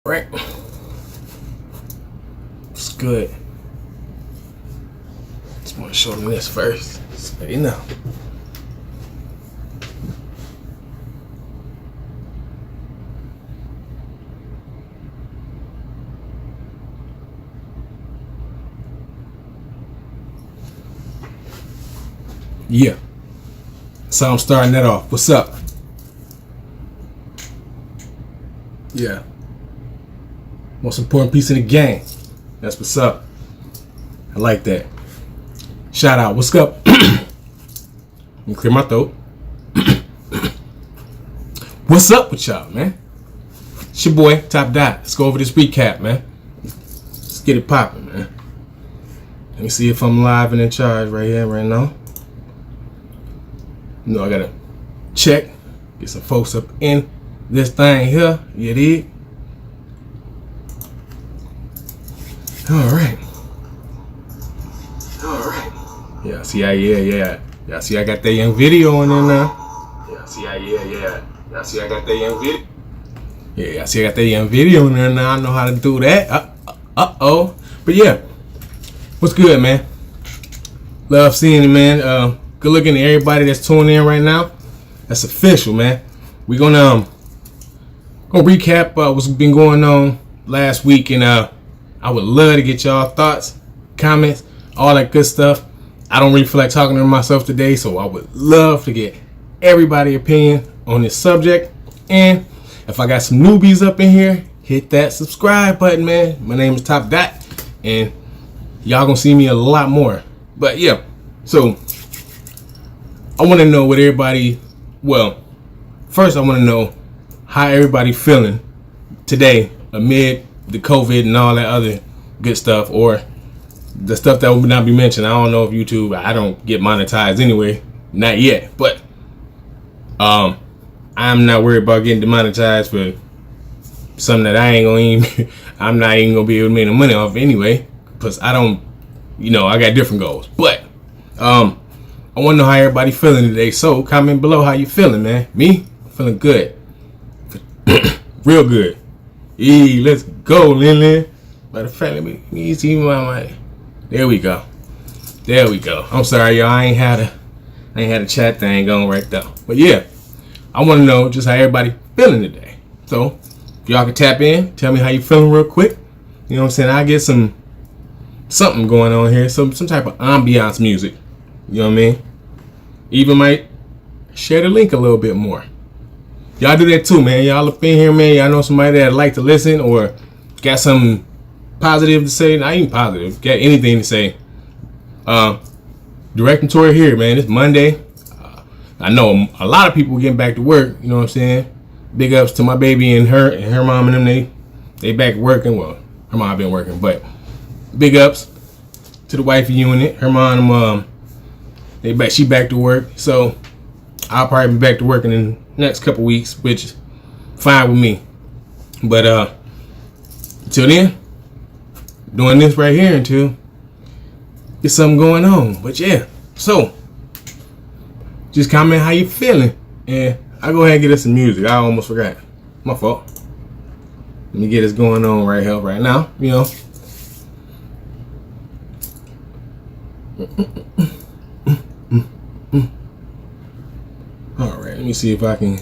Right. It's good. Just want to show them this first. So you know. Yeah. So I'm starting that off. What's up? Yeah. Most important piece in the game. That's what's up. I like that. Shout out. What's up? Let me clear my throat. What's up with y'all, man? It's your boy, Top Dot. Let's go over this recap, man. Let's get it popping, man. Let me see if I'm live and in charge right here, right now. You know, I gotta check. Get some folks up in this thing here. You dig? Alright. Yeah, see, yeah, see, I got that young video in there now. Yeah, see, yeah, see, I got that young video. Yeah, see, I got that young video in there now. I know how to do that. Uh-oh. But yeah, what's good, man? Love seeing it, man. Good looking to everybody that's tuning in right now. That's official, man. We gonna recap what's been going on last week, and I would love to get y'all thoughts, comments, all that good stuff. I don't really feel like talking to myself today, so I would love to get everybody's opinion on this subject. And if I got some newbies up in here, hit that subscribe button, man. My name is Top Dot, and y'all gonna see me a lot more. But yeah, so I want to know what everybody. Well, first I want to know how everybody feeling today amid the COVID and all that other good stuff, or the stuff that will not be mentioned. I don't know if YouTube, I don't get monetized anyway, not yet, but I'm not worried about getting demonetized for something that I'm not even gonna be able to make no money off anyway, because I don't, I got different goals. But I want to know how everybody feeling today, so comment below how you feeling, man. Me, feeling good. Real good. Let's go, Lin. Matter of fact, let me see my mic. There we go. I'm sorry, y'all. I ain't had a chat thing going right there. But yeah, I want to know just how everybody feeling today. So if y'all can tap in, tell me how you feeling real quick. You know what I'm saying? I get something going on here, some type of ambiance music. You know what I mean? Even might share the link a little bit more. Y'all do that too, man. Y'all up in here, man. Y'all know somebody that like to listen or got something positive to say. Not even positive. Got anything to say. Directing toward here, man. It's Monday. I know a lot of people getting back to work. You know what I'm saying? Big ups to my baby and her mom and them. They back working. Well, her mom been working, but big ups to the wifey unit. Her mom, she back to work. So I'll probably be back to work in the next couple weeks, which is fine with me. But until then, doing this right here until get something going on. But yeah, so just comment how you feeling, and I'll go ahead and get us some music. I almost forgot. My fault. Let me get this going on right here, right now. All right, let me see if I can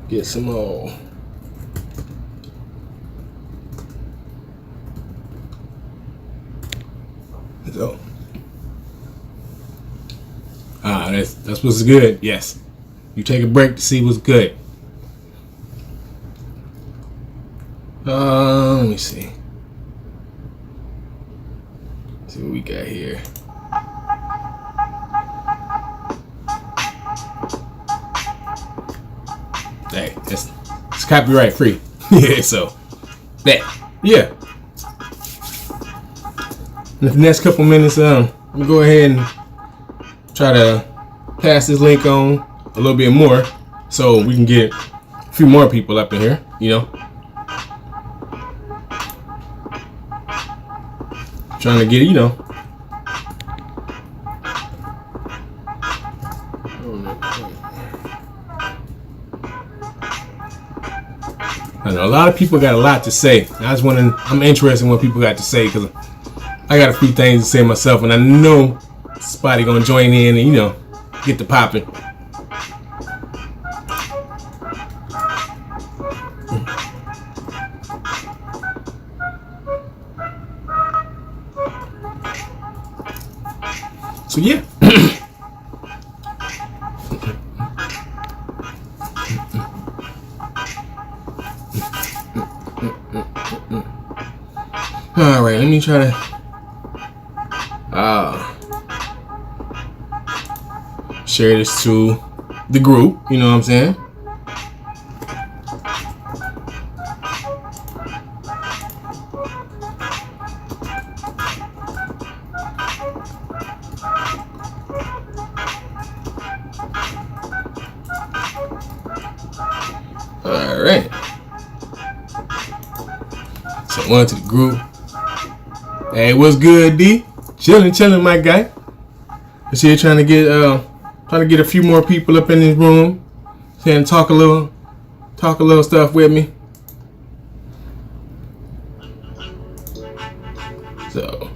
get some more. So, that's what's good. Yes, you take a break to see what's good. Let me see. See what we got here. Hey, it's copyright free. Yeah, so that, yeah. In the next couple minutes, I'm gonna go ahead and try to pass this link on a little bit more so we can get a few more people up in here, Trying to get it, Hold a lot of people got a lot to say. I'm interested in what people got to say because I got a few things to say myself, and I know somebody gonna join in and get the popping. So yeah. All right, let me try to share this to the group. You know what I'm saying? All right. So one to the group. Hey, what's good, D? Chilling, my guy. Just here trying to get a few more people up in this room, saying talk a little stuff with me. So,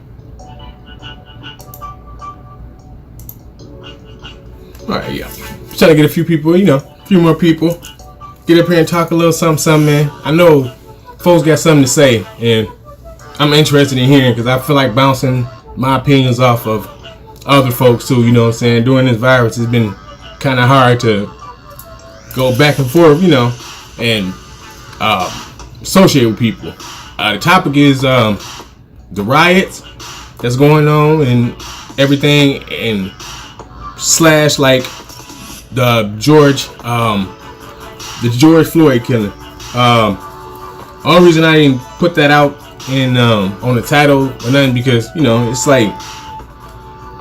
all right, yeah. Just trying to get a few people, a few more people. Get up here and talk a little something, man. I know folks got something to say, and I'm interested in hearing because I feel like bouncing my opinions off of other folks too. You know what I'm saying? During this virus, it's been kind of hard to go back and forth, and associate with people. The topic is the riots that's going on and everything, and slash like the George Floyd killing. Only reason I didn't put that out in on the title or nothing because it's like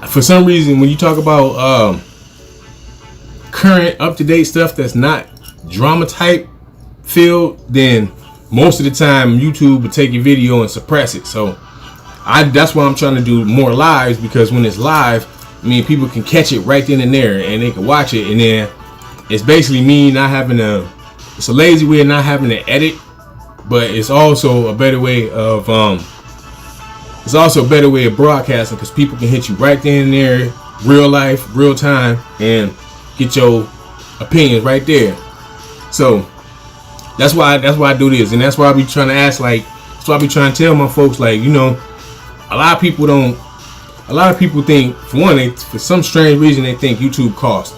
for some reason when you talk about current up-to-date stuff that's not drama type filled, then most of the time YouTube will take your video and suppress it. So that's why I'm trying to do more lives, because when it's live, people can catch it right then and there and they can watch it, and then it's basically me not having it's a lazy way of not having to edit, but it's also a better way of broadcasting, because people can hit you right then and there, real life, real time, and get your opinions right there. So that's why I do this, and that's why I be trying to ask, that's why I be trying to tell my folks, a lot of people think, for one, for some strange reason they think YouTube costs.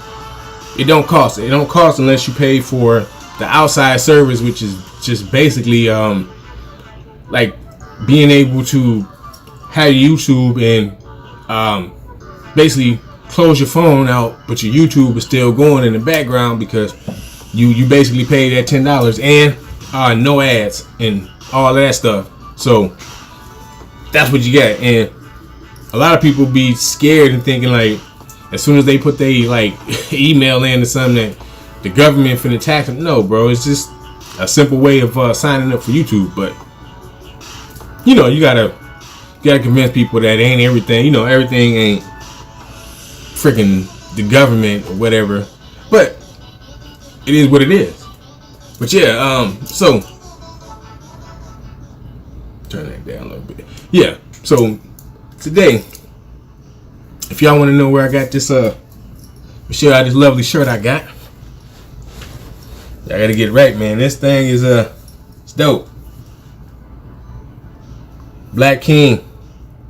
It don't cost. It don't cost unless you pay for the outside service, which is just basically like being able to have YouTube and basically close your phone out, but your YouTube is still going in the background because you basically pay that $10 and no ads and all that stuff. So that's what you get. And a lot of people be scared and thinking as soon as they put their email in or something that the government finna tax them. No, bro, it's just a simple way of signing up for YouTube. But you gotta convince people that ain't everything. Everything ain't freaking the government or whatever. But it is what it is. But yeah, so turn that down a little bit. Yeah, so today, if y'all want to know where I got this show out, this lovely shirt I got, I gotta get it right, man. This thing is it's dope. Black King,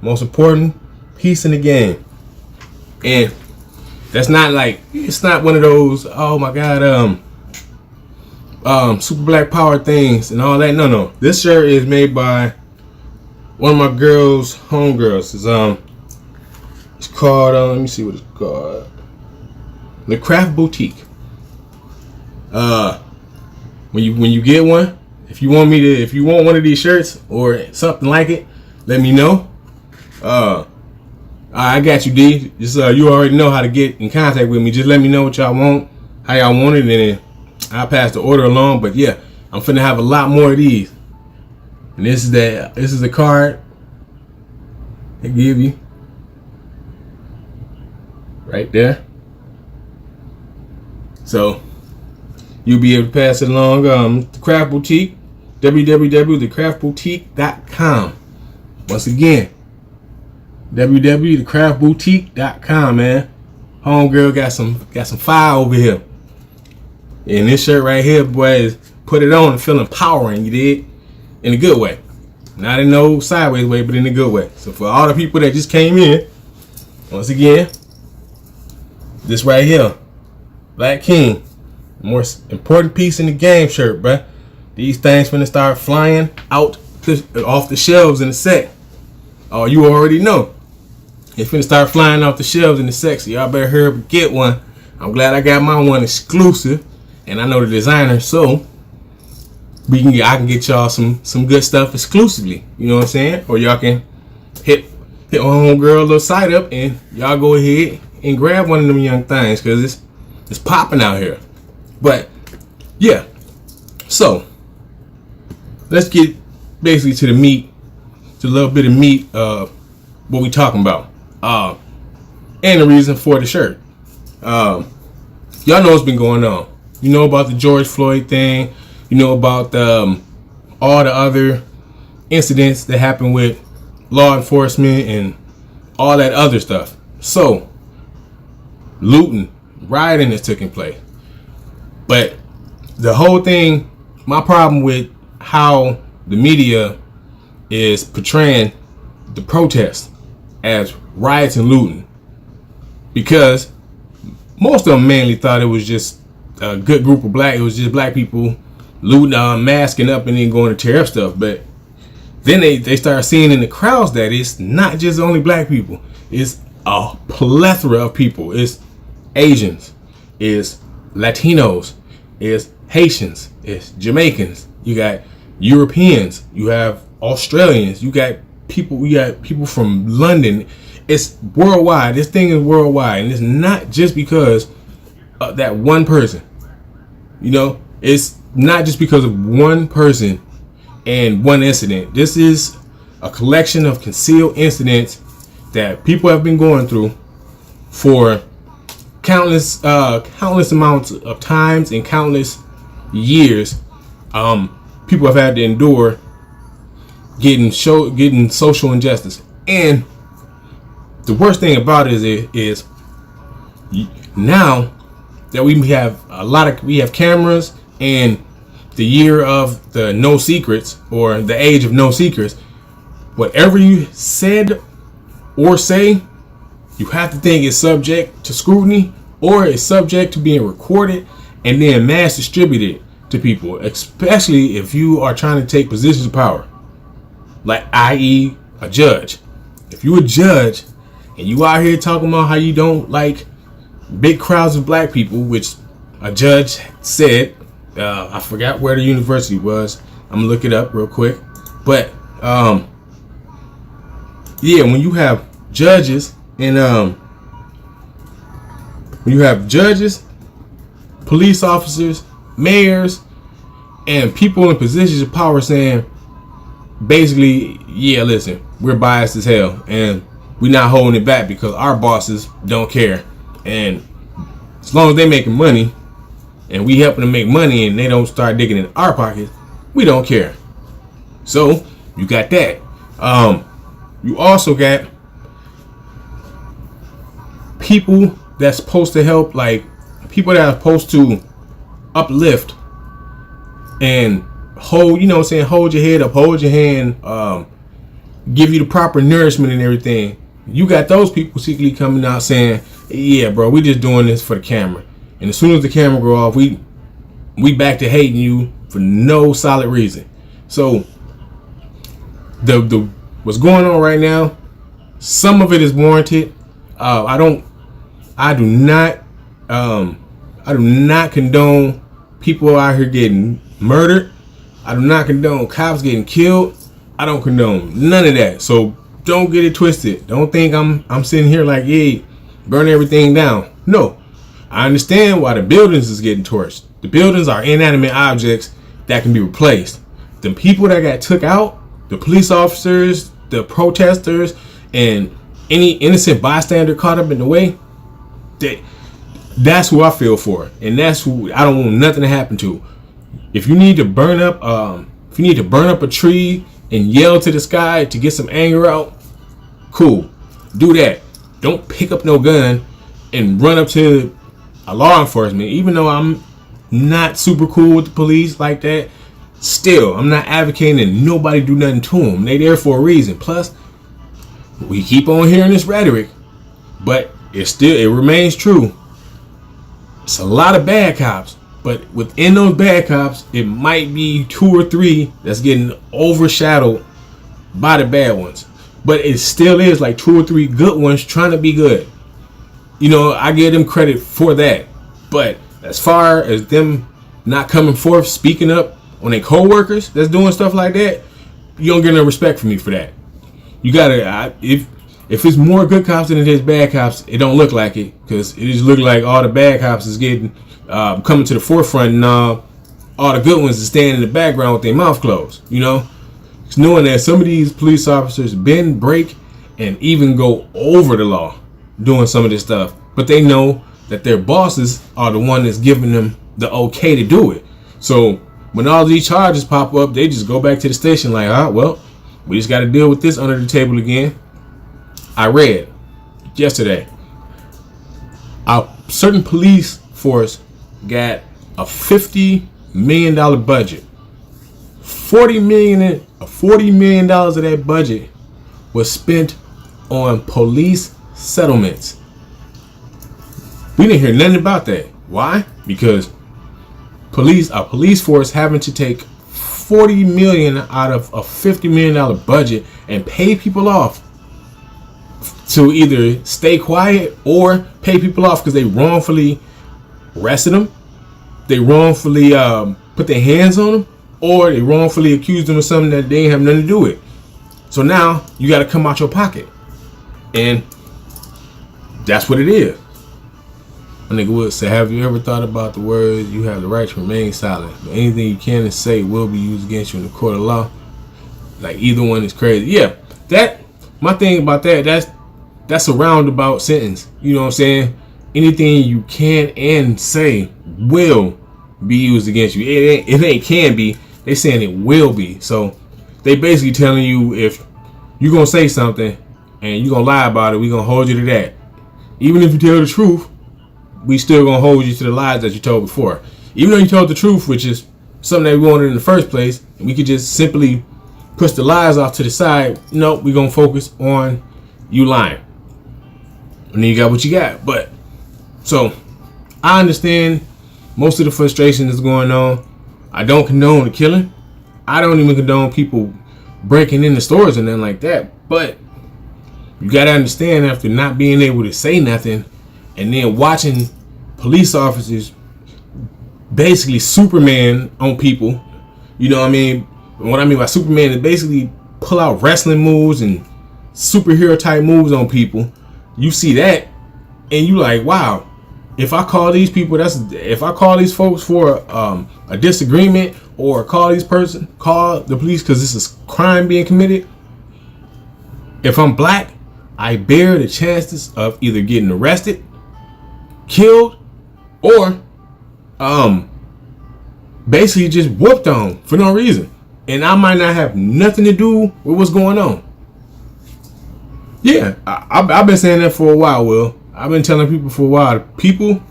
most important piece in the game. And that's not it's not one of those, oh my god, super black power things and all that. No. This shirt is made by one of my girls, homegirls. It's called, let me see what it's called. The Craft Boutique. When you get one, if you want one of these shirts or something like it, let me know. I got you, D. Just you already know how to get in contact with me. Just let me know what y'all want, how y'all want it, and then I'll pass the order along. But yeah, I'm finna have a lot more of these. And this is the card they give you right there. So you'll be able to pass it along. The Craft Boutique. www.thecraftboutique.com. Once again, www.thecraftboutique.com, man. Homegirl got some fire over here. And this shirt right here, boy, is put it on and feel empowering, you did? In a good way. Not in no sideways way, but in a good way. So for all the people that just came in, once again, this right here, Black King, the most important piece in the game shirt, bruh. These things finna start flying out off the shelves in a sec. Oh, you already know. It's finna start flying off the shelves in a sec, so y'all better hurry up and get one. I'm glad I got my one exclusive, and I know the designer, so I can get y'all some good stuff exclusively. You know what I'm saying? Or y'all can hit my homegirl little site up, and y'all go ahead and grab one of them young things, because it's popping out here. But yeah, so let's get basically to the meat, to a little bit of meat of what we talking about, and the reason for the shirt. Y'all know what's been going on. You know about the George Floyd thing. You know about all the other incidents that happened with law enforcement and all that other stuff. So, looting, rioting is taking place. But the whole thing, my problem with how the media is portraying the protests as riots and looting, because most of them mainly thought it was just a good group of it was just black people looting, masking up and then going to tear up stuff. But then they start seeing in the crowds that it's not just only black people. It's a plethora of people. It's Asians, it's Latinos, it's Haitians, it's Jamaicans. You got Europeans, you have Australians, you got people from London. It's worldwide. This thing is worldwide, and it's not just because of that one person. You know, it's not just because of one person and one incident. This is a collection of concealed incidents that people have been going through for countless amounts of times and countless years. People have had to endure getting social injustice. And the worst thing about it is now that we have cameras and the year of the no secrets, or the age of no secrets, whatever you said or say, you have to think it's subject to scrutiny, or it's subject to being recorded and then mass distributed to people, especially if you are trying to take positions of power, like i.e. a judge. If you're a judge and you out here talking about how you don't like big crowds of black people, which a judge said, I forgot where the university was. I'm gonna look it up real quick. But yeah, when you have judges and police officers, mayors, and people in positions of power saying basically, yeah, listen, we're biased as hell and we're not holding it back because our bosses don't care, and as long as they're making money and we helping them make money and they don't start digging in our pockets, we don't care. So you got that. You also got people that's supposed to help, like people that are supposed to uplift and hold, you know what I'm saying, hold your head up, hold your hand, give you the proper nourishment and everything. You got those people secretly coming out saying, yeah, bro, we just doing this for the camera. And as soon as the camera go off, we back to hating you for no solid reason. So the what's going on right now, some of it is warranted. I do not condone people out here getting murdered. I do not condone cops getting killed. I don't condone none of that. So don't get it twisted. Don't think I'm sitting here like, yeah, burn everything down. No. I understand why the buildings is getting torched. The buildings are inanimate objects that can be replaced. The people that got took out, the police officers, the protesters, and any innocent bystander caught up in the way, that's who I feel for. And that's who I don't want nothing to happen to. If you need to burn up If you need to burn up a tree and yell to the sky to get some anger out, cool. Do that. Don't pick up no gun and run up to a law enforcement. Even though I'm not super cool with the police like that, still, I'm not advocating that nobody do nothing to them. They there for a reason. Plus, we keep on hearing this rhetoric, but it remains true. It's a lot of bad cops, but within those bad cops, it might be 2 or 3 that's getting overshadowed by the bad ones. But it still is like 2 or 3 good ones trying to be good. You know, I give them credit for that. But as far as them not coming forth, speaking up on their co-workers that's doing stuff like that, you don't get no respect from me for that. You gotta, if it's more good cops than it is bad cops, it don't look like it, because it just look like all the bad cops is getting coming to the forefront, and all the good ones is staying in the background with their mouth closed. You know, it's knowing that some of these police officers bend, break, and even go over the law doing some of this stuff, but they know that their bosses are the one that's giving them the okay to do it. So when all these charges pop up, they just go back to the station like, well, we just got to deal with this under the table again. I read yesterday a certain police force got a $50 million budget. $40 million of that budget was spent on police settlements. We didn't hear nothing about that. Why? Because a police force having to take $40 million out of a $50 million budget and pay people off to either stay quiet or pay people off because they wrongfully arrested them, they wrongfully put their hands on them, or they wrongfully accused them of something that they ain't have nothing to do with. So now you got to come out your pocket, and that's what it is. A nigga would say, have you ever thought about the words, you have the right to remain silent, but anything you can and say will be used against you in the court of law? Like, either one is crazy. Yeah, my thing about that's a roundabout sentence. You know what I'm saying? Anything you can and say will be used against you. It ain't can be. They saying it will be. So they basically telling you, if you're going to say something and you're going to lie about it, we're going to hold you to that. Even if you tell the truth, we still going to hold you to the lies that you told before. Even though you told the truth, which is something that we wanted in the first place, and we could just simply push the lies off to the side. No, we're going to focus on you lying. And then you got what you got. But, so, I understand most of the frustration that's going on. I don't condone the killing. I don't even condone people breaking into stores and nothing like that. But you got to understand, after not being able to say nothing and then watching police officers basically Superman on people, you know what I mean? What I mean by Superman is basically pull out wrestling moves and superhero type moves on people. You see that and you like, wow, if I call these people, if I call these folks for a disagreement, or call the police because this is crime being committed, if I'm black, I bear the chances of either getting arrested, killed, or basically just whooped on for no reason. And I might not have nothing to do with what's going on. Yeah, I've been saying that for a while, Will. I've been telling people for a while. People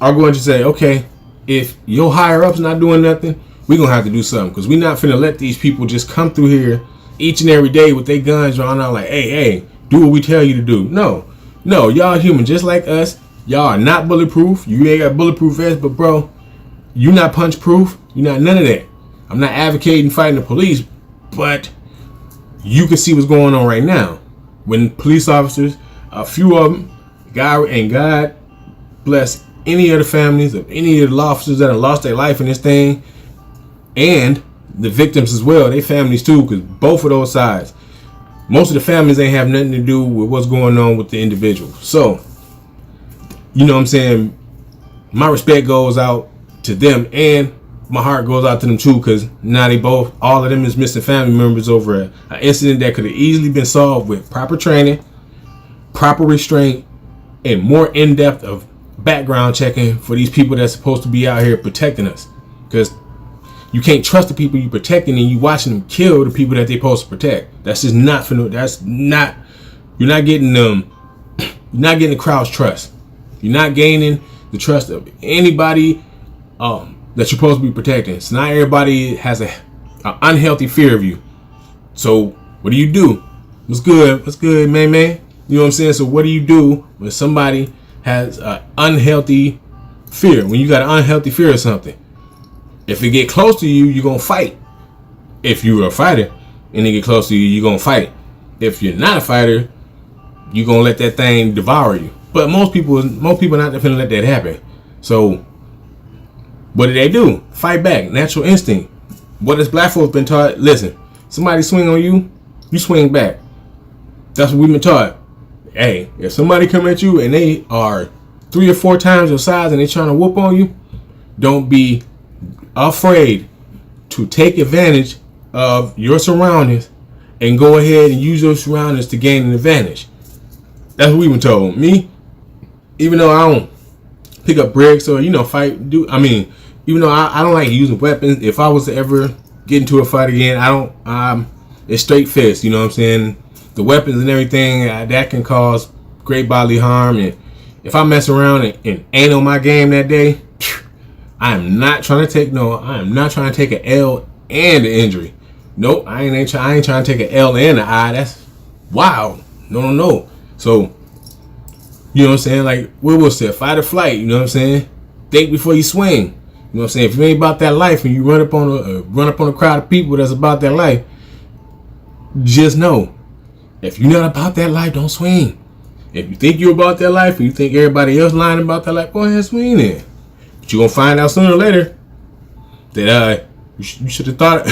are going to say, okay, if your higher up's not doing nothing, we're going to have to do something. Because we're not finna let these people just come through here each and every day with their guns drawn out like, hey, do what we tell you to do. No, y'all human just like us. Y'all are not bulletproof. You ain't got bulletproof vests, but bro, you not punch proof. You not none of that. I'm not advocating fighting the police, but you can see what's going on right now. When police officers, a few of them, God bless any of the families of any of the law officers that have lost their life in this thing, and the victims as well, they families too, because both of those sides, most of the families ain't have nothing to do with what's going on with the individual. So, you know what I'm saying? My respect goes out to them, and my heart goes out to them too, because now all of them is missing family members over an incident that could have easily been solved with proper training, proper restraint, and more in-depth of background checking for these people that's supposed to be out here protecting us. Because you can't trust the people you protecting, and you watching them kill the people that they supposed to protect. That's just not for no. That's not. You're not getting them. You're not getting the crowd's trust. You're not gaining the trust of anybody that you're supposed to be protecting. So not everybody has a unhealthy fear of you. So what do? What's good, man? You know what I'm saying? So what do you do when somebody has an unhealthy fear? When you got an unhealthy fear of something, if it get close to you, you're gonna fight. If you're a fighter and it get close to you, you're gonna fight. If you're not a fighter, you're gonna let that thing devour you. But most people are not gonna let that happen. So what do? Fight back. Natural instinct. What has black folks been taught? Listen, somebody swing on you, you swing back. That's what we've been taught. Hey, if somebody come at you and they are 3 or 4 times your size and they trying to whoop on you, don't be afraid to take advantage of your surroundings and go ahead and use your surroundings to gain an advantage. That's what we've been told. Me, even though I don't pick up bricks or fight, even though I don't like using weapons, if I was to ever get into a fight again, it's straight fist. You know what I'm saying? The weapons and everything that can cause great bodily harm, and if I mess around and ain't on my game that day, I am not trying to take an L and an injury. Nope, I ain't trying to take an L and an I. That's wild. No. So, you know what I'm saying? Like, we will say fight or flight. You know what I'm saying? Think before you swing. You know what I'm saying? If you ain't about that life and you run up on a crowd of people that's about that life, just know, if you're not about that life, don't swing. If you think you're about that life and you think everybody else lying about that life, go ahead and swing then. But you're gonna find out sooner or later that you should have thought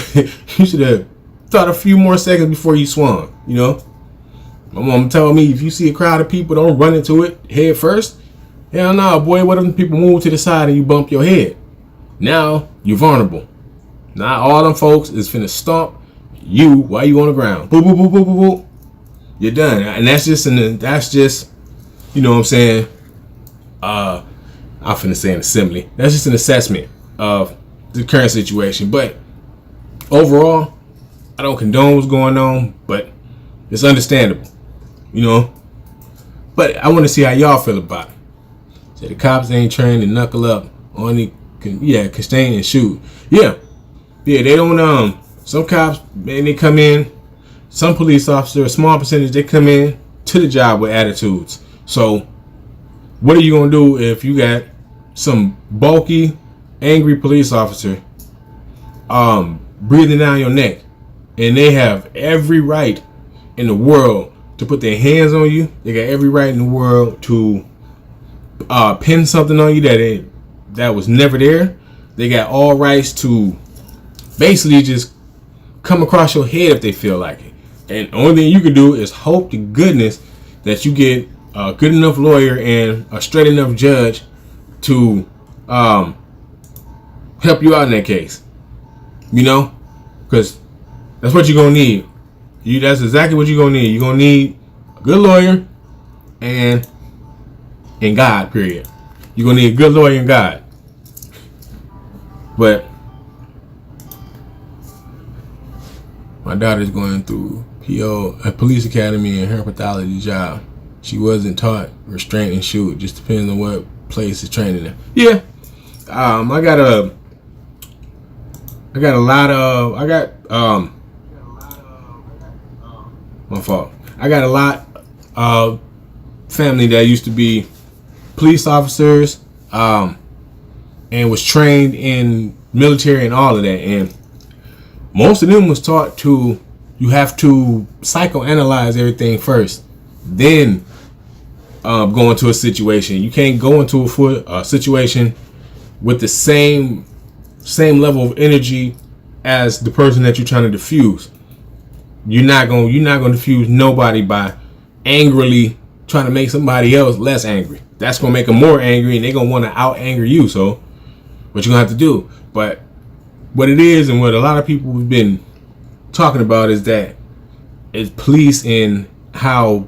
a few more seconds before you swung. You know, my mom told me, if you see a crowd of people, don't run into it head first. Hell no, boy. What if people move to the side and you bump your head? Now you're vulnerable. Not all them folks is finna stomp you while you on the ground. Boop boop boop boop boop boop. You're done, and that's just you know what I'm saying. I'm finna say an assembly. That's just an assessment of the current situation. But overall, I don't condone what's going on, but it's understandable, you know. But I want to see how y'all feel about it. So the cops ain't trained to knuckle up, only can stay and shoot. Yeah, they don't. Some cops, man, they come in. Some police officers, a small percentage, they come in to the job with attitudes. So what are you going to do if you got some bulky, angry police officer breathing down your neck, and they have every right in the world to put their hands on you? They got every right in the world to pin something on you that was never there. They got all rights to basically just come across your head if they feel like it. And the only thing you can do is hope to goodness that you get a good enough lawyer and a straight enough judge to help you out in that case. You know, because that's what you're gonna need. That's exactly what you're gonna need. You're gonna need a good lawyer and God. Period. You're gonna need a good lawyer and God. But my daughter's going through a police academy and her pathology job. She wasn't taught restraint and shoot. Just depends on what place is training her. Yeah. I got a lot of family that used to be police officers, and was trained in military and all of that. And most of them was taught you have to psychoanalyze everything first, then go into a situation. You can't go into a situation with the same level of energy as the person that you're trying to defuse. You're not going to defuse nobody by angrily trying to make somebody else less angry. That's going to make them more angry, and they're going to want to out anger you. So what you're going to have to do. But what it is, and what a lot of people have been talking about, is that it's police and how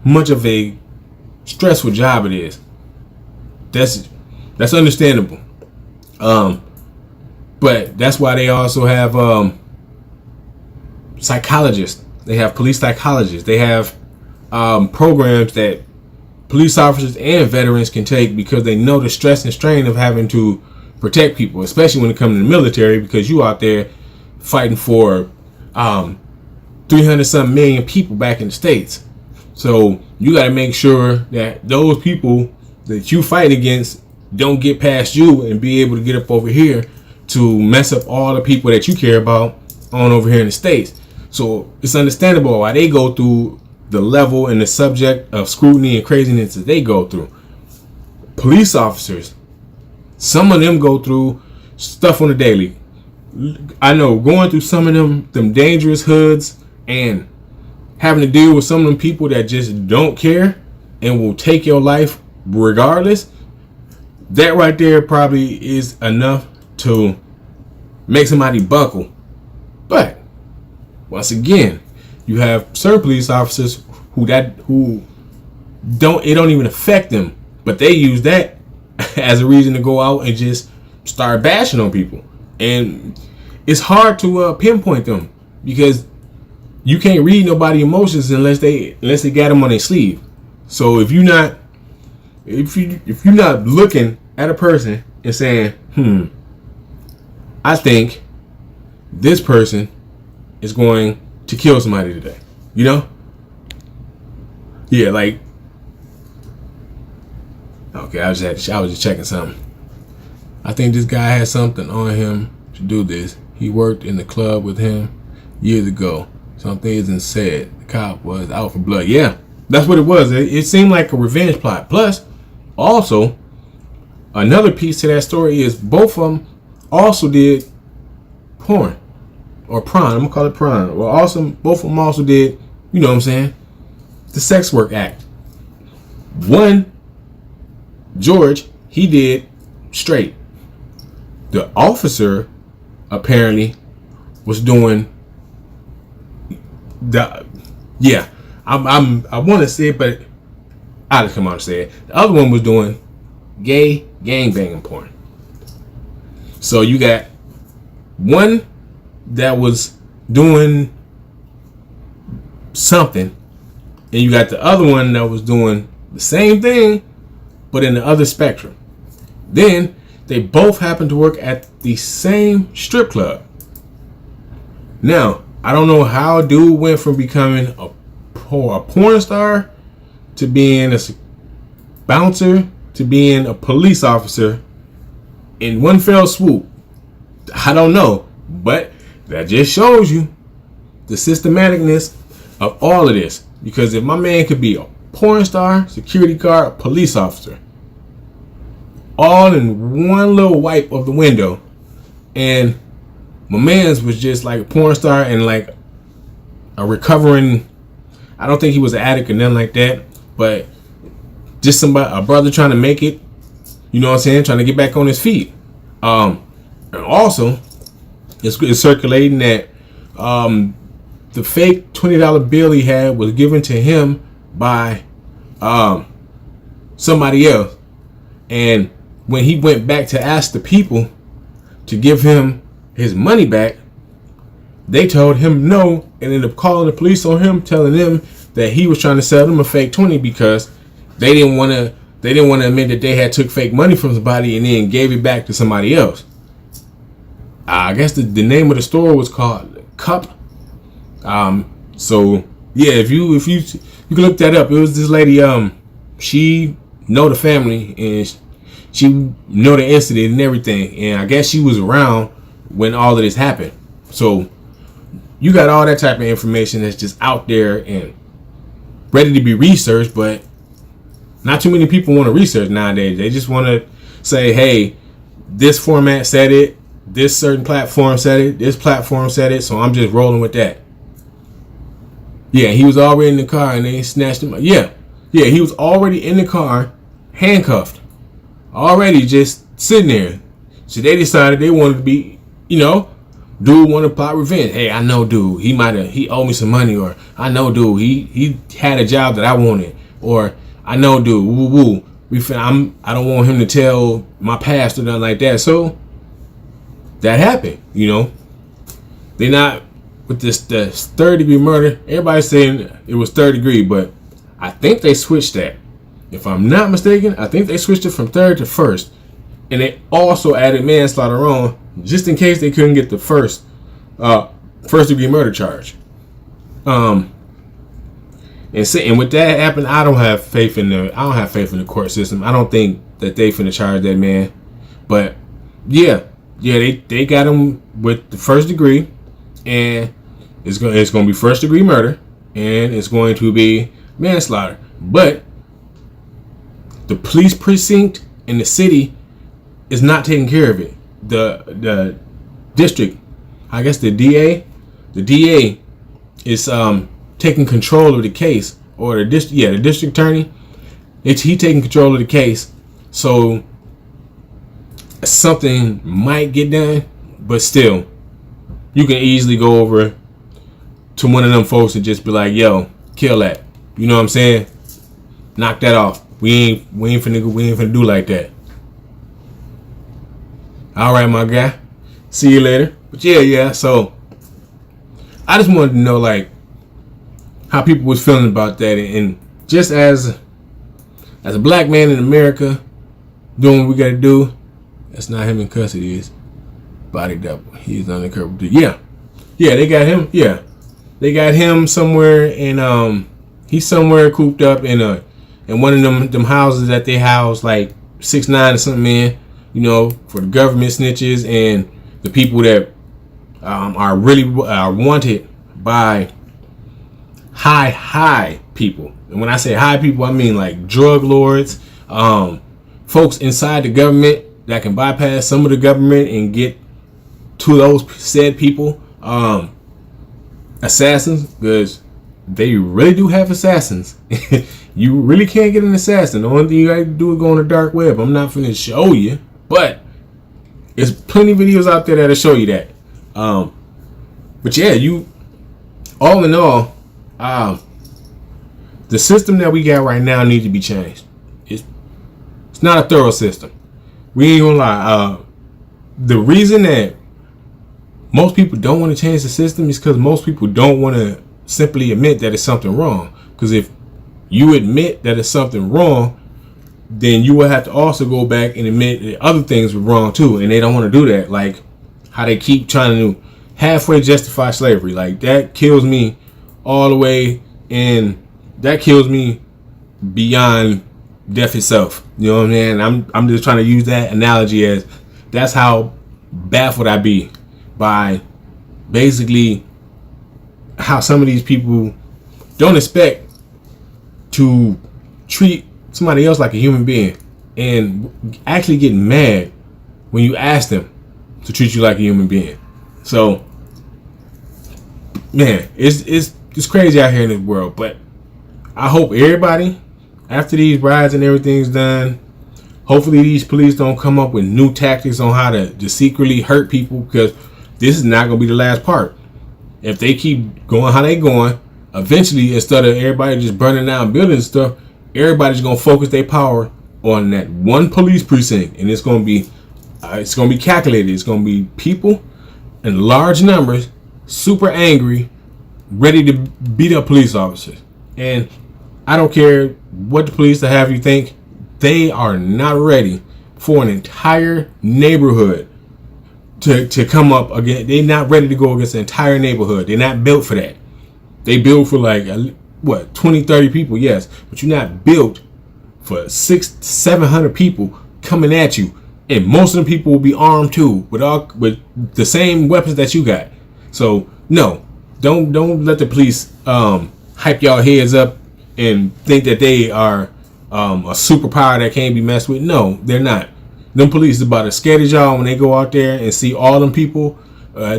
much of a stressful job it is. That's understandable. But that's why they also have psychologists. They have police psychologists. They have programs that police officers and veterans can take because they know the stress and strain of having to protect people, especially when it comes to the military, because you out there fighting for 300 some million people back in the States. So you got to make sure that those people that you fight against don't get past you and be able to get up over here to mess up all the people that you care about on over here in the States. So it's understandable why they go through the level and the subject of scrutiny and craziness that they go through. Police officers, some of them go through stuff on the daily. I know going through some of them dangerous hoods and having to deal with some of them people that just don't care and will take your life regardless. That right there probably is enough to make somebody buckle. But once again, you have certain police officers who don't even affect them, but they use that as a reason to go out and just start bashing on people. And it's hard to pinpoint them because you can't read nobody's emotions unless they got them on their sleeve. So if you're not looking at a person and saying, I think this person is going to kill somebody today, you know? Yeah, like, okay, I was just checking something. I think this guy had something on him to do this. He worked in the club with him years ago. Something isn't said. The cop was out for blood. Yeah, that's what it was. It seemed like a revenge plot. Plus, also, another piece to that story is both of them also did porn. Or prawn. I'm going to call it prawn. Well, also, both of them also did, you know what I'm saying, the sex work act. One, George, he did straight. The officer apparently was doing I want to say it, but I'll just come out and say it. The other one was doing gay gangbanging porn. So you got one that was doing something, and you got the other one that was doing the same thing, but in the other spectrum. Then they both happened to work at the same strip club. Now, I don't know how a dude went from becoming a porn star to being a bouncer to being a police officer in one fell swoop. I don't know, but that just shows you the systematicness of all of this. Because if my man could be a porn star, security guard, police officer, all in one little wipe of the window, and my man's was just like a porn star and like a recovering, I don't think he was an addict or nothing like that, but just a brother trying to make it, you know what I'm saying, trying to get back on his feet. And also, it's circulating that the fake $20 bill he had was given to him by somebody else. And when he went back to ask the people to give him his money back, they told him no and ended up calling the police on him, telling them that he was trying to sell them a fake 20 because they didn't want to admit that they had took fake money from somebody and then gave it back to somebody else. I guess the name of the store was called Cup. So yeah, if you can look that up. It was this lady. She know the family and she know the incident and everything. And I guess she was around when all of this happened. So you got all that type of information that's just out there and ready to be researched, but not too many people want to research nowadays. They just want to say, hey, this format said it, this certain platform said it, this platform said it, so I'm just rolling with that. Yeah, he was already in the car and they snatched him. Yeah, he was already in the car, handcuffed, already just sitting there. So they decided they wanted to be, dude wanted to plot revenge. Hey, I know dude, he owed me some money, or I know dude, he had a job that I wanted, or I know dude, I don't want him to tell my past or nothing like that. So that happened. They're not with this 3rd-degree murder. Everybody's saying it was 3rd degree, but I think they switched that. If I'm not mistaken, I think they switched it from 3rd to 1st, and they also added manslaughter on just in case they couldn't get the first-degree murder charge. And with that happened, I don't have faith in the court system. I don't think that they finna charge that man. But yeah, they got him with the 1st degree, and it's gonna be 1st-degree murder, and it's going to be manslaughter. But the police precinct in the city is not taking care of it. The district, I guess the DA is taking control of the case, or the district attorney. He taking control of the case, so something might get done. But still, you can easily go over to one of them folks and just be like, "Yo, kill that." You know what I'm saying? Knock that off. We ain't finna do like that. All right, my guy. See you later. But yeah. So I just wanted to know like how people was feeling about that, and just as a black man in America doing what we gotta do. That's not him in custody. It's body double. He's undercover. Yeah, they got him. Yeah, they got him somewhere, and he's somewhere cooped up in one of them houses that they house like 6ix9ine or something in. For the government snitches and the people that are really wanted by high people. And when I say high people, I mean like drug lords, folks inside the government that can bypass some of the government and get to those said people. Assassins, because they really do have assassins. You really can't get an assassin. The only thing you gotta do is go on the dark web. I'm not finna show you, but there's plenty of videos out there that'll show you that. But yeah, all in all, the system that we got right now needs to be changed. It's not a thorough system. We ain't gonna lie. The reason that most people don't want to change the system is because most people don't want to simply admit that it's something wrong. Because if you admit that it's something wrong, then you will have to also go back and admit that other things were wrong too. And they don't want to do that. Like how they keep trying to halfway justify slavery. Like that kills me all the way, and that kills me beyond death itself. You know what I'm saying? I'm just trying to use that analogy as that's how baffled I be by basically how some of these people don't expect to treat somebody else like a human being, and actually get mad when you ask them to treat you like a human being. So man, it's crazy out here in this world. But I hope everybody, after these riots and everything's done, hopefully these police don't come up with new tactics on how to just secretly hurt people, because this is not going to be the last part. If they keep going how they going, eventually, instead of everybody just burning down buildings and stuff, everybody's going to focus their power on that one police precinct. And it's going to be calculated. It's going to be people in large numbers, super angry, ready to beat up police officers. And I don't care what the police have you think, they are not ready for an entire neighborhood to come up again. They're not ready to go against the entire neighborhood. They're not built for that. They built for like 20, 30 people, yes, but you're not built for 600-700 people coming at you, and most of the people will be armed too with the same weapons that you got. So no, don't let the police hype y'all heads up and think that they are a superpower that can't be messed with. No, they're not. Them police is about as scared as y'all when they go out there and see all them people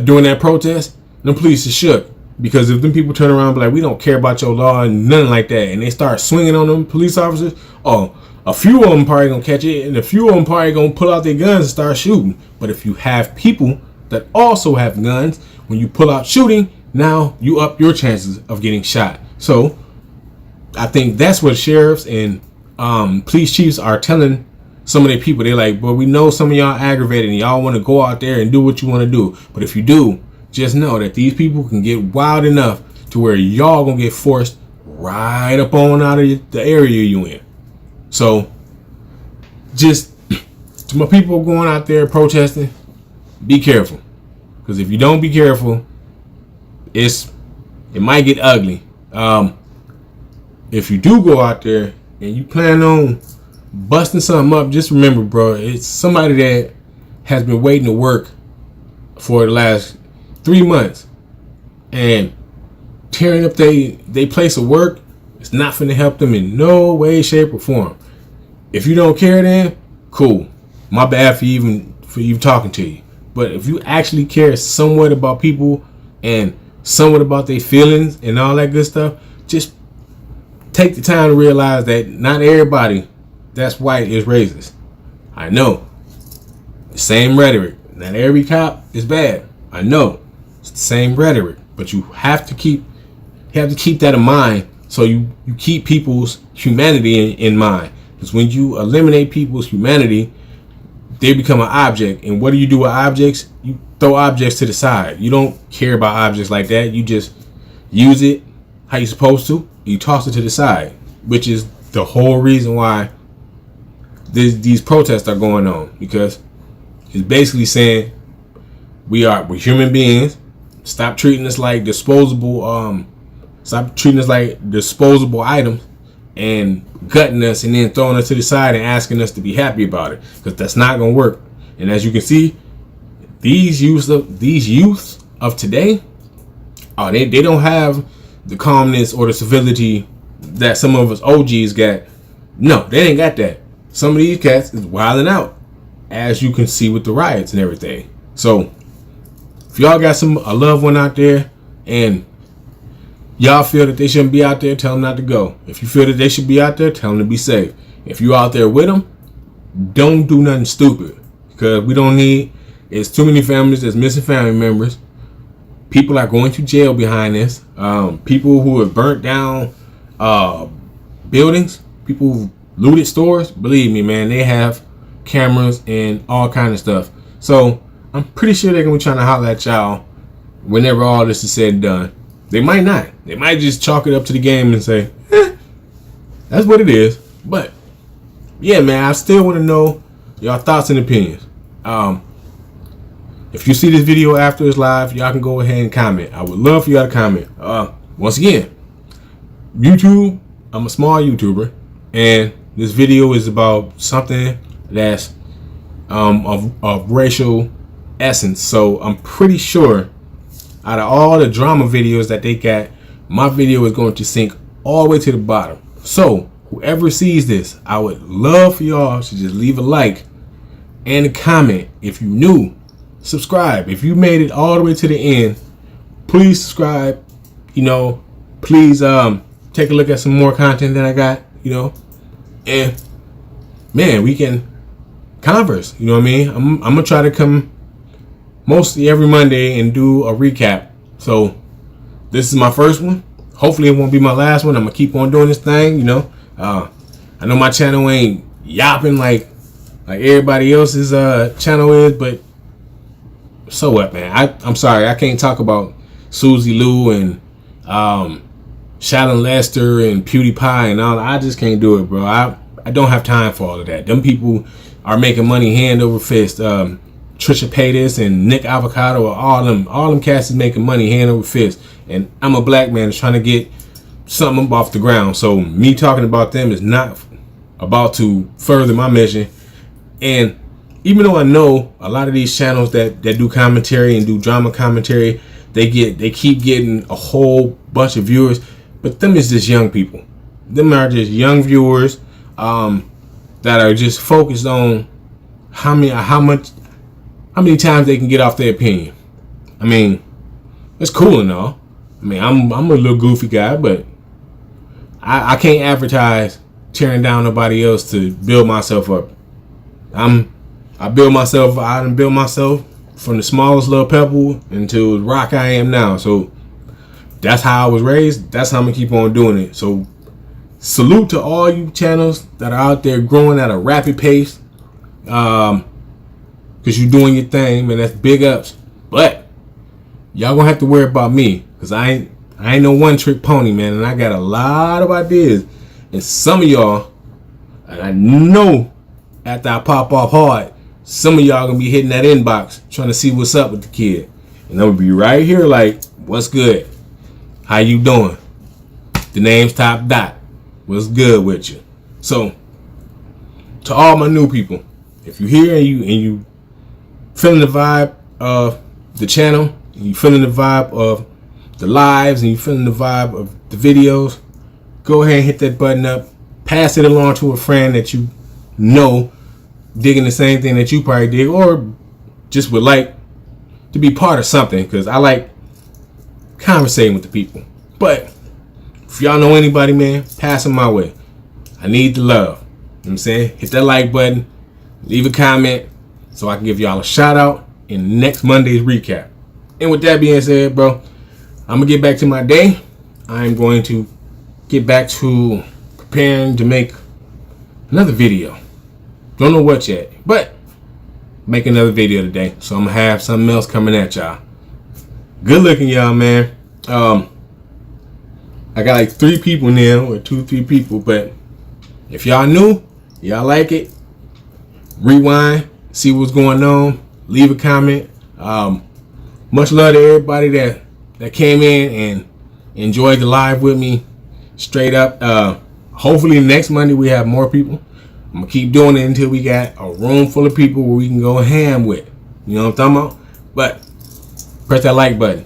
doing that protest. Them police is shook, because if them people turn around and be like, we don't care about your law and nothing like that, and they start swinging on them police officers, a few of them probably gonna catch it, and a few of them probably gonna pull out their guns and start shooting. But if you have people that also have guns, when you pull out shooting, now you up your chances of getting shot. So I think that's what sheriffs and police chiefs are telling some of the people, they're like, but we know some of y'all aggravated and y'all want to go out there and do what you want to do. But if you do, just know that these people can get wild enough to where y'all gonna get forced right up on out of the area you in. So just to my people going out there protesting, be careful. Because if you don't be careful, it might get ugly. If you do go out there and you plan on busting something up, just remember, bro, it's somebody that has been waiting to work for the last 3 months and tearing up they place of work. It's not finna help them in no way, shape, or form. If you don't care, then cool. My bad for even talking to you. But if you actually care somewhat about people and somewhat about their feelings and all that good stuff, just take the time to realize that not everybody that's white is racist. I know. The same rhetoric. Not every cop is bad. I know. It's the same rhetoric. But you have to keep that in mind, so you keep people's humanity in mind. Because when you eliminate people's humanity, they become an object. And what do you do with objects? You throw objects to the side. You don't care about objects like that. You just use it how you're supposed to. You toss it to the side, which is the whole reason why these protests are going on. Because it's basically saying we're human beings. Stop treating us like disposable items and gutting us and then throwing us to the side and asking us to be happy about it, because that's not gonna work. And as you can see, these youths of today, they don't have the calmness or the civility that some of us OGs got. No, they ain't got that. Some of these cats is wilding out, as you can see with the riots and everything. So if y'all got a loved one out there and y'all feel that they shouldn't be out there, tell them not to go. If you feel that they should be out there, tell them to be safe. If you out there with them, don't do nothing stupid, because we don't need. It's too many families that's missing family members. People are going to jail behind this. People who have burnt down buildings, people who looted stores. Believe me, man, they have cameras and all kind of stuff. So I'm pretty sure they're gonna be trying to holler at y'all whenever all this is said and done. They might not. They might just chalk it up to the game and say, that's what it is. But yeah, man, I still want to know y'all thoughts and opinions. If you see this video after it's live, y'all can go ahead and comment. I would love for y'all to comment. Once again, YouTube, I'm a small YouTuber, and this video is about something that's of racial essence. So I'm pretty sure out of all the drama videos that they got, my video is going to sink all the way to the bottom. So whoever sees this, I would love for y'all to just leave a like and a comment. If you new, subscribe. If you made it all the way to the end, please subscribe. Please take a look at some more content that I got, and man, we can converse. You know what I mean? I'm gonna try to come mostly every Monday and do a recap. So this is my first one. Hopefully it won't be my last one. I'm gonna keep on doing this thing. I know my channel ain't yapping like everybody else's channel is, but so what, man? I'm sorry, I can't talk about Susie Lou and Shallon Lester and PewDiePie and all. I just can't do it, bro. I don't have time for all of that. Them people are making money hand over fist. Trisha Paytas and Nick Avocado, all them cats is making money hand over fist. And I'm a black man that's trying to get something off the ground. So me talking about them is not about to further my mission. And even though I know a lot of these channels that do commentary and do drama commentary, they keep getting a whole bunch of viewers, but them is just young people. Them are just young viewers that are just focused on how many times they can get off their opinion. I mean, it's cool and all. I mean, I'm a little goofy guy, but I can't advertise tearing down nobody else to build myself up. I build myself from the smallest little pebble into the rock I am now. So that's how I was raised. That's how I'm gonna keep on doing it. So salute to all you channels that are out there growing at a rapid pace. Cause you doing your thing, man. That's big ups. But y'all gonna have to worry about me, cause I ain't no one trick pony, man. And I got a lot of ideas. And some of y'all, and I know after I pop off hard, some of y'all gonna be hitting that inbox trying to see what's up with the kid. And I'm gonna be right here like, what's good? How you doing? The name's Top Dot. What's good with you? So, to all my new people, if you're here and you feeling the vibe of the channel, and you feeling the vibe of the lives, and you feeling the vibe of the videos, go ahead and hit that button up. Pass it along to a friend that you know digging the same thing that you probably dig, or just would like to be part of something, because I like conversating with the people. But if y'all know anybody, man, pass them my way. I need the love. You know what I'm saying? Hit that like button, leave a comment, so I can give y'all a shout out in next Monday's recap. And with that being said, bro, I'm gonna get back to my day. I'm going to get back to preparing to make another video. Don't know what yet, but make another video today. So I'm gonna have something else coming at y'all. Good looking, y'all, man. I got like 3 people now, or 2-3 people, but if y'all new, y'all like it, rewind, see what's going on, leave a comment. Much love to everybody that came in and enjoyed the live with me. Straight up. Hopefully next Monday we have more people. I'm gonna keep doing it until we got a room full of people where we can go ham with. You know what I'm talking about? But press that like button.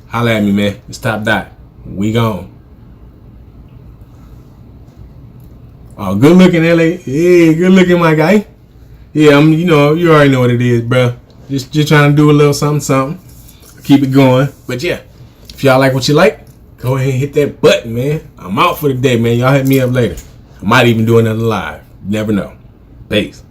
Holla at me, man. It's Top Dot. We gone. Oh, good looking, LA. Hey, good looking, my guy. Yeah, you already know what it is, bro. Just trying to do a little something. Keep it going. But yeah, if y'all like what you like, go ahead and hit that button, man. I'm out for the day, man. Y'all hit me up later. I might even do another live. You never know. Peace.